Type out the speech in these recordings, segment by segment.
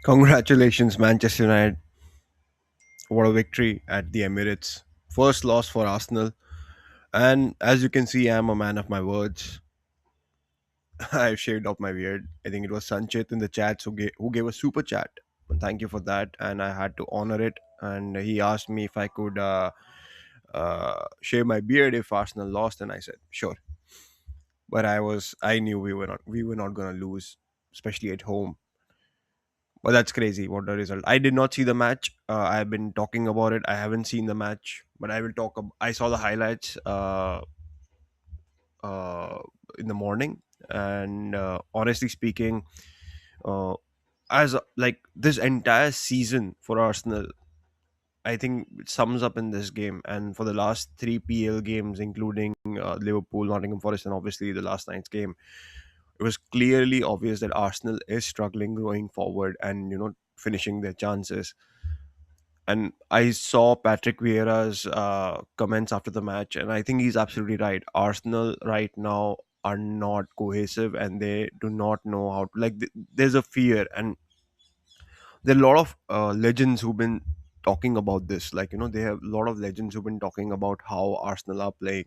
Congratulations, Manchester United. What a victory at the Emirates. First loss for Arsenal. And as you can see, I'm a man of my words. I've shaved off my beard. I think it was Sanchit in the chat who gave a super chat. And thank you for that. And I had to honor it. And he asked me if I could shave my beard if Arsenal lost. And I said, sure. But I knew we were not going to lose, especially at home. But that's crazy. What the result? I did not see the match. I've been talking about it. I haven't seen the match, but I will talk. I saw the highlights uh, in the morning, and honestly speaking, uh, as like this entire season for Arsenal, I think it sums up in this game. And for the last three PL games, including Liverpool, Nottingham Forest, and obviously the last night's game, it was clearly obvious that Arsenal is struggling going forward and finishing their chances. And I saw Patrick Vieira's comments after the match, and I think he's absolutely right. Arsenal right now are not cohesive, and they do not know how to there's a fear, and there are a lot of legends who've been talking about this. They have a lot of legends who've been talking about how Arsenal are playing,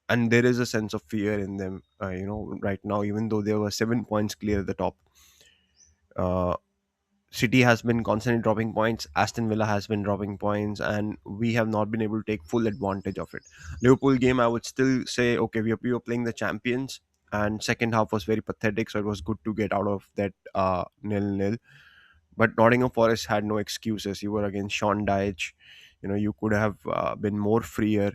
and there is a sense of fear in them. Right now, even though they were 7 points clear at the top. Uh, City has been constantly dropping points. Aston Villa has been dropping points, and we have not been able to take full advantage of it. Liverpool game, I would still say, okay, we were playing the champions, and second half was very pathetic, so it was good to get out of that nil-nil. But Nottingham Forest had no excuses. You were against Sean Dyche. You could have been more freer,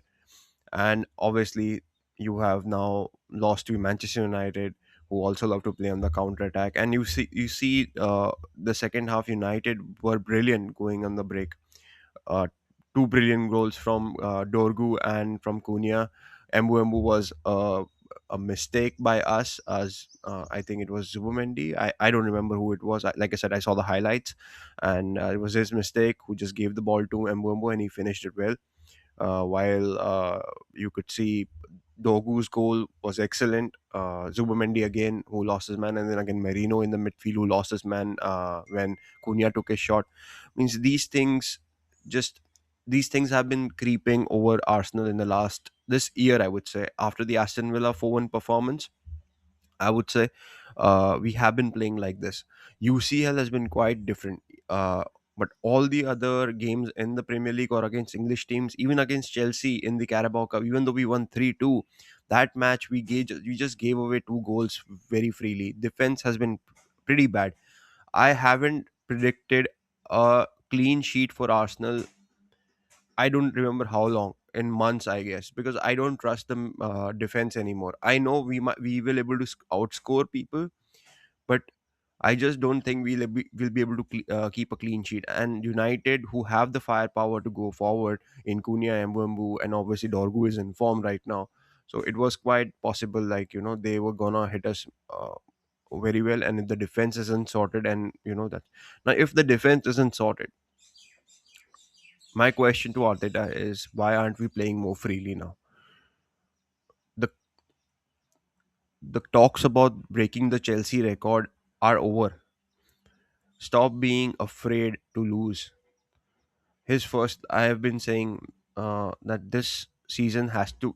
and obviously you have now lost to Manchester United, who also love to play on the counter attack. And you see the second half, United were brilliant going on the break. uh, Two brilliant goals from Dorgu and from Cunha. Mbuembu was a mistake by us, as I think it was Zubimendi. I don't remember who it was. Like I said, I saw the highlights, and it was his mistake, who just gave the ball to Mbuembu and he finished it well. While you could see Dogu's goal was excellent. Zubimendi again, who lost his man, and then again Merino in the midfield, who lost his man when Cunha took his shot. Means just these things have been creeping over Arsenal in the last this year, I would say. After the Aston Villa 4-1 performance, I would say we have been playing like this. UCL has been quite different. But all the other games in the Premier League or against English teams, even against Chelsea in the Carabao Cup, even though we won 3-2, that match we just gave away two goals very freely. Defense has been pretty bad. I haven't predicted a clean sheet for Arsenal. I don't remember how long, in months, I guess, because I don't trust the defense anymore. I know we will able to outscore people, but I just don't think we'll be able to keep a clean sheet. And United, who have the firepower to go forward in Cunha, Mbembu, and obviously Dorgu is in form right now, so it was quite possible, they were gonna hit us very well. And if the defense isn't sorted, and that now, if the defense isn't sorted, my question to Arteta is, why aren't we playing more freely now? The the talks about breaking the Chelsea record are over. Stop being afraid to lose. His first, I have been saying that this season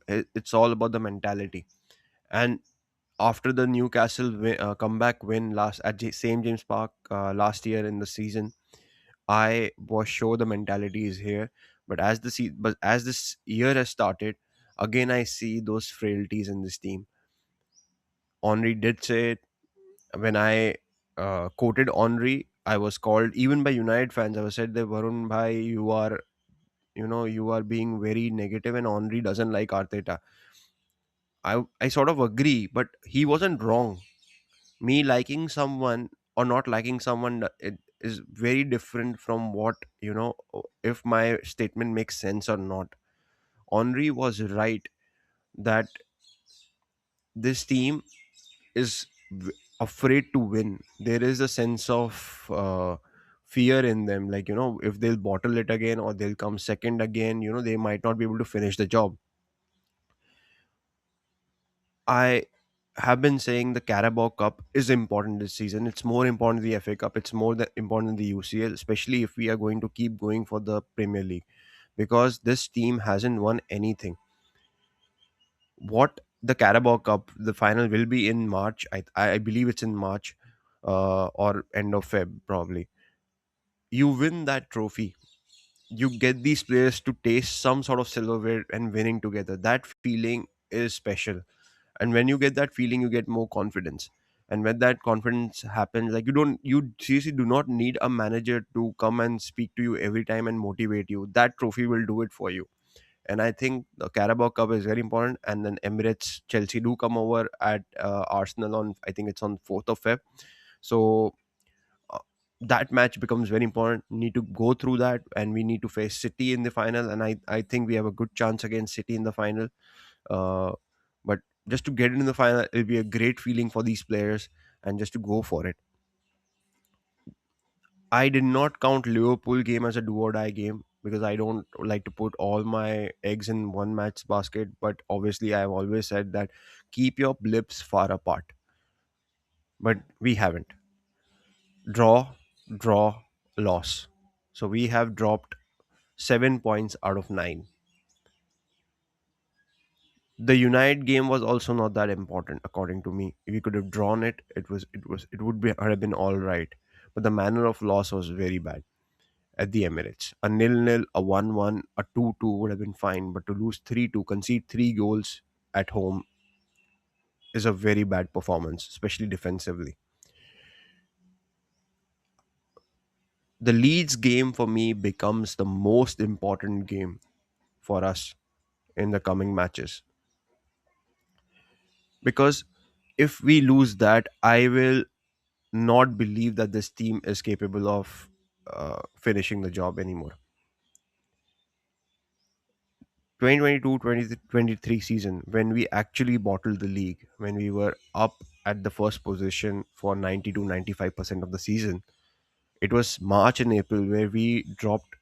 it's all about the mentality. And after the Newcastle comeback win last at St James Park last year in the season, I was sure the mentality is here. But as this year has started, again I see those frailties in this team. Henri did say it when I quoted Henri. I was called even by United fans. I was said that, Varun bhai, you are being very negative, and Henri doesn't like Arteta. I sort of agree, but he wasn't wrong. Me liking someone or not liking someone, it is very different from what, if my statement makes sense or not. Henri was right that this team is afraid to win. There is a sense of fear in them, if they'll bottle it again or they'll come second again, they might not be able to finish the job. I have been saying the Carabao Cup is important this season. It's more important than the FA Cup. It's more important than the UCL, especially if we are going to keep going for the Premier League, because this team hasn't won anything. What the Carabao Cup, the final will be in March. I believe it's in March, or end of Feb probably. You win that trophy, you get these players to taste some sort of silverware and winning together. That feeling is special, and when you get that feeling, you get more confidence. And when that confidence happens, like, you seriously do not need a manager to come and speak to you every time and motivate you. That trophy will do it for you. And I think the Carabao Cup is very important. And then Emirates, Chelsea do come over at Arsenal on, I think it's on 4th of Feb. So uh, that match becomes very important. Need to go through that, and we need to face City in the final. And I think we have a good chance against City in the final. Uh, but just to get into the final, it'll be a great feeling for these players, and just to go for it. I did not count Liverpool game as a do or die game, because I don't like to put all my eggs in one match basket. But obviously, I've always said that keep your blips far apart. But we haven't. Draw, draw, loss. So we have dropped 7 points out of nine. The United game was also not that important, according to me. If we could have drawn it, it would be have been all right. But the manner of loss was very bad at the Emirates. A nil-nil, a 1-1, a 2-2 would have been fine, but to lose 3-2, concede three goals at home is a very bad performance, especially defensively. The Leeds game for me becomes the most important game for us in the coming matches, because if we lose that, I will not believe that this team is capable of finishing the job anymore. 2022-2023 season, when we actually bottled the league, when we were up at the first position for 90 to 95% of the season, it was March and April where we dropped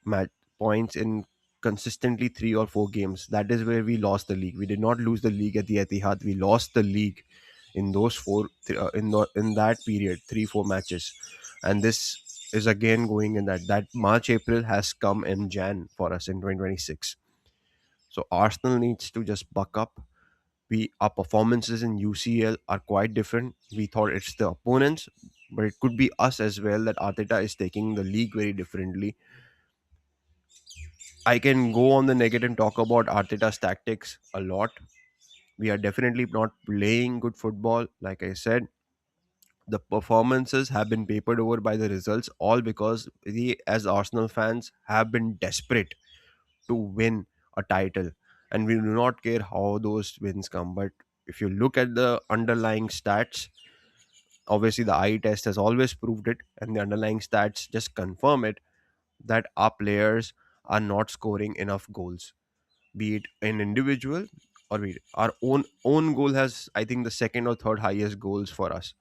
points in consistently 3 or 4 games. That is where we lost the league. We did not lose the league at the Etihad. We lost the league in those in that period, 3 4 matches. And this is again going in that March April has come in Jan for us in 2026. So Arsenal needs to just buck up. We Our performances in UCL are quite different. We thought it's the opponents, but it could be us as well, that Arteta is taking the league very differently. I can go on the negative and talk about Arteta's tactics a lot. We are definitely not playing good football. Like I said, the performances have been papered over by the results, all because we, as Arsenal fans, have been desperate to win a title, and we do not care how those wins come. But if you look at the underlying stats, obviously the eye test has always proved it, and the underlying stats just confirm it, that our players are not scoring enough goals, be it an individual, or our own goal has, I think, the second or third highest goals for us.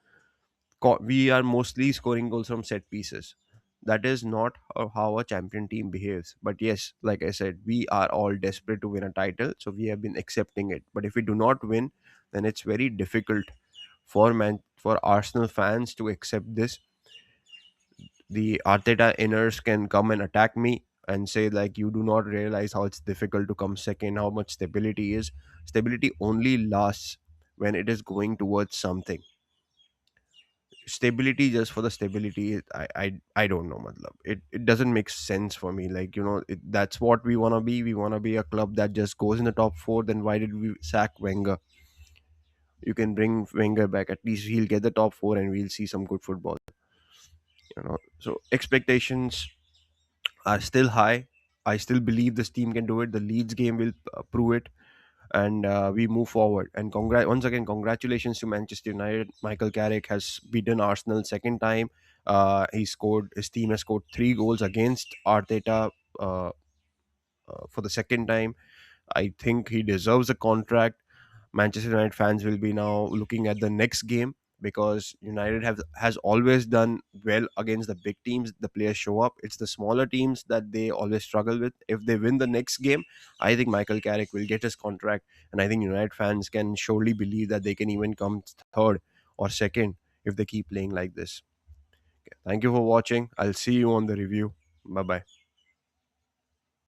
We are mostly scoring goals from set pieces. That is not how a champion team behaves. But yes, like I said, we are all desperate to win a title, so we have been accepting it. But if we do not win, then it's very difficult for Arsenal fans to accept this. The Arteta inners can come and attack me and say, like, you do not realize how it's difficult to come second, how much stability is. Stability only lasts when it is going towards something. Stability just for the stability, I don't know, matlab. It doesn't make sense for me. Like, that's what we want to be. We want to be a club that just goes in the top four. Then why did we sack Wenger? You can bring Wenger back, at least he'll get the top four and we'll see some good football. So expectations are still high. I still believe this team can do it. The Leeds game will prove it, and we move forward. And once again, congratulations to Manchester United. Michael Carrick has beaten Arsenal second time. His team has scored 3 goals against Arteta uh, for the second time. I think he deserves a contract. Manchester United fans will be now looking at the next game. because United have has always done well against the big teams. The players show up. It's the smaller teams that they always struggle with. If they win the next game, I think Michael Carrick will get his contract, and I think United fans can surely believe that they can even come third or second if they keep playing like this. Thank you for watching. I'll see you on the review. Bye bye.